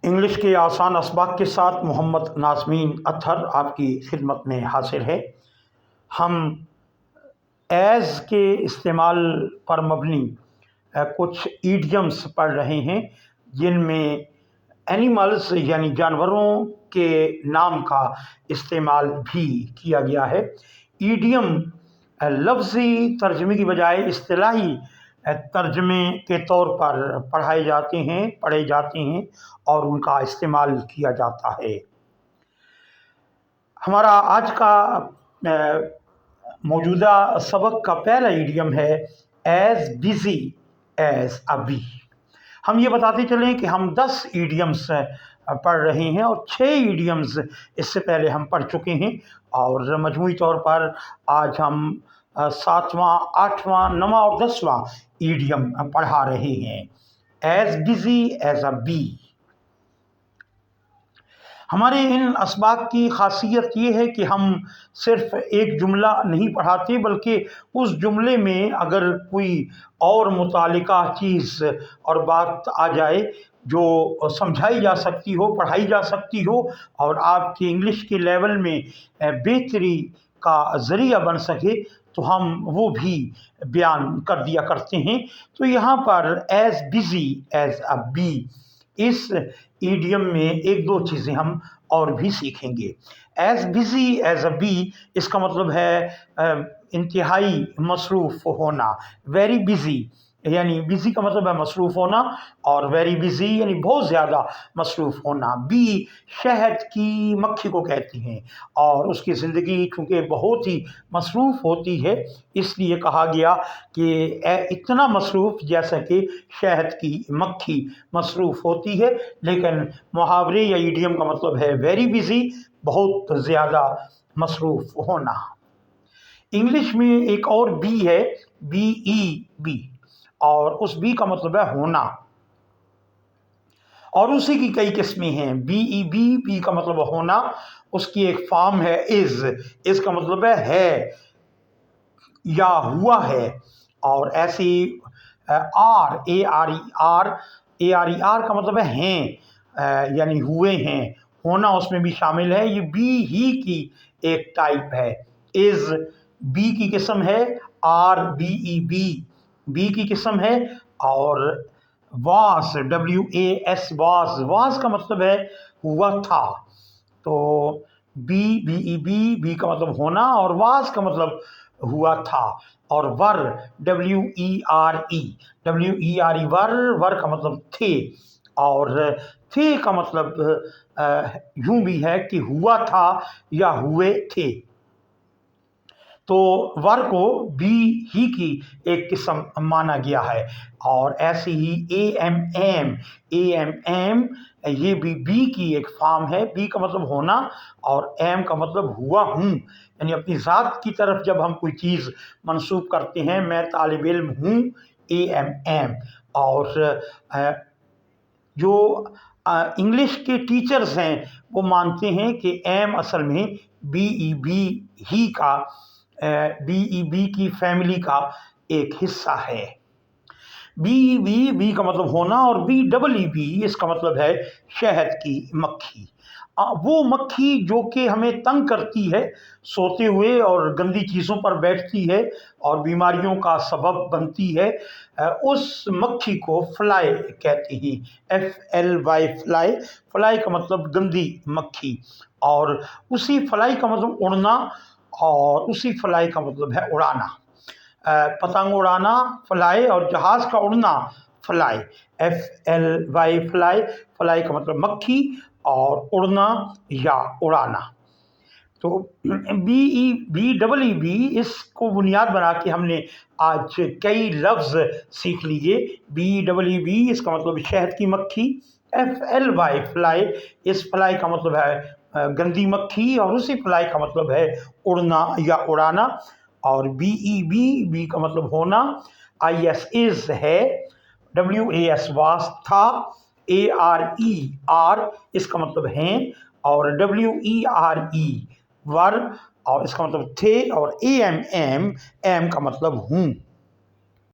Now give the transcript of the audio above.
English کے آسان اسباق کے ساتھ محمد ناظمین اطہر آپ کی خدمت میں حاضر ہے۔ ہم ایز کے استعمال پر مبنی کچھ ایڈیمز پڑھ رہے ہیں جن میں اینیملز یعنی جانوروں کے نام کا استعمال بھی کیا گیا ہے۔ ایڈیم لفظی ترجمے کی بجائے اصطلاحی ترجمے کے طور پر پڑھے جاتے ہیں اور ان کا استعمال کیا جاتا ہے۔ ہمارا آج کا موجودہ سبق کا پہلا ایڈیم ہے as busy as a bee. ہم یہ بتاتے چلیں کہ ہم 10 ایڈیمز پڑھ رہے ہیں اور 6 ایڈیمز اس سے پہلے ہم پڑھ چکے ہیں، اور مجموعی طور پر آج ہم 7واں، 8واں، 9واں اور 10واں ایڈیم پڑھا رہے ہیں۔ As busy as a bee. ہمارے ان اسباق کی خاصیت یہ ہے کہ ہم صرف ایک جملہ نہیں پڑھاتے، بلکہ اس جملے میں اگر کوئی اور متعلقہ چیز اور بات آ جائے جو سمجھائی جا سکتی ہو، پڑھائی جا سکتی ہو اور آپ کے انگلش کے لیول میں بہتری کا ذریعہ بن سکے، تو ہم وہ بھی بیان کر دیا کرتے ہیں۔ تو یہاں پر as busy as a bee, اس ایڈیم میں ایک دو چیزیں ہم اور بھی سیکھیں گے۔ As busy as a bee, اس کا مطلب ہے انتہائی مصروف ہونا۔ ویری بزی یعنی بزی کا مطلب ہے مصروف ہونا، اور ویری بزی یعنی بہت زیادہ مصروف ہونا۔ بی شہد کی مکھی کو کہتی ہیں، اور اس کی زندگی چونکہ بہت ہی مصروف ہوتی ہے، اس لیے کہا گیا کہ اتنا مصروف جیسا کہ شہد کی مکھی مصروف ہوتی ہے، لیکن محاورے یا ایڈیم کا مطلب ہے ویری بزی، بہت زیادہ مصروف ہونا۔ انگلش میں ایک اور بی ہے، بی ای بی، اور اس بی کا مطلب ہے ہونا، اور اسی کی کئی قسمیں ہیں۔ بی ای بی، بی کا مطلب ہے ہونا، اس کی ایک فارم ہے از کا مطلب ہے یا ہوا ہے، اور ایسی R A R E R کا مطلب ہے ہیں، یعنی ہوئے ہیں، ہونا اس میں بھی شامل ہے۔ یہ بی ہی کی ایک ٹائپ ہے۔ از بی کی قسم ہے، R B E B B کی قسم ہے، اور واس واس کا مطلب ہے ہوا تھا۔ تو بی ای بی کا مطلب ہونا، اور واس کا مطلب ہوا تھا، اور ور ور کا مطلب تھے، اور تھے کا مطلب یوں بھی ہے کہ ہوا تھا یا ہوئے تھے۔ تو ور کو بی ہی کی ایک قسم مانا گیا ہے، اور ایسے ہی اے ایم ایم یہ بھی بی کی ایک فارم ہے۔ بی کا مطلب ہونا، اور ایم کا مطلب ہوا ہوں، یعنی اپنی ذات کی طرف جب ہم کوئی چیز منسوب کرتے ہیں، میں طالب علم ہوں، اے ایم۔ اور جو انگلش کے ٹیچرز ہیں وہ مانتے ہیں کہ ایم اصل میں بی ای بی کی فیملی کا ایک حصہ ہے۔ بی کا مطلب ہونا، اور بی ڈبل ای بی اس کا مطلب ہے شہد کی مکھی۔ وہ مکھی جو کہ ہمیں تنگ کرتی ہے سوتے ہوئے اور گندی چیزوں پر بیٹھتی ہے اور بیماریوں کا سبب بنتی ہے، اس مکھی کو فلائی کہتے ہیں، FLY فلائی کا مطلب گندی مکھی، اور اسی فلائی کا مطلب اڑنا، اور اسی فلائی کا مطلب ہے اڑانا۔ پتنگ اڑانا فلائی، اور جہاز کا اڑنا فلائی، FLY فلائی کا مطلب مکھی، اور اڑنا یا اڑانا۔ تو بی ڈبل ای بی، اس کو بنیاد بنا کے ہم نے آج کئی لفظ سیکھ لیے۔ بی ڈبل ای بی اس کا مطلب شہد کی مکھی، FLY فلائی، اس فلائی کا مطلب ہے گندی مکھی، اور اسی فلائی کا مطلب ہے اڑنا یا اڑانا، اور بی ای بی کا مطلب ہونا، IS از ہے، WAS واس تھا، ARE اس کا مطلب ہیں، اور WERE ور، اور اس کا مطلب تھے، اور ایم کا مطلب ہوں۔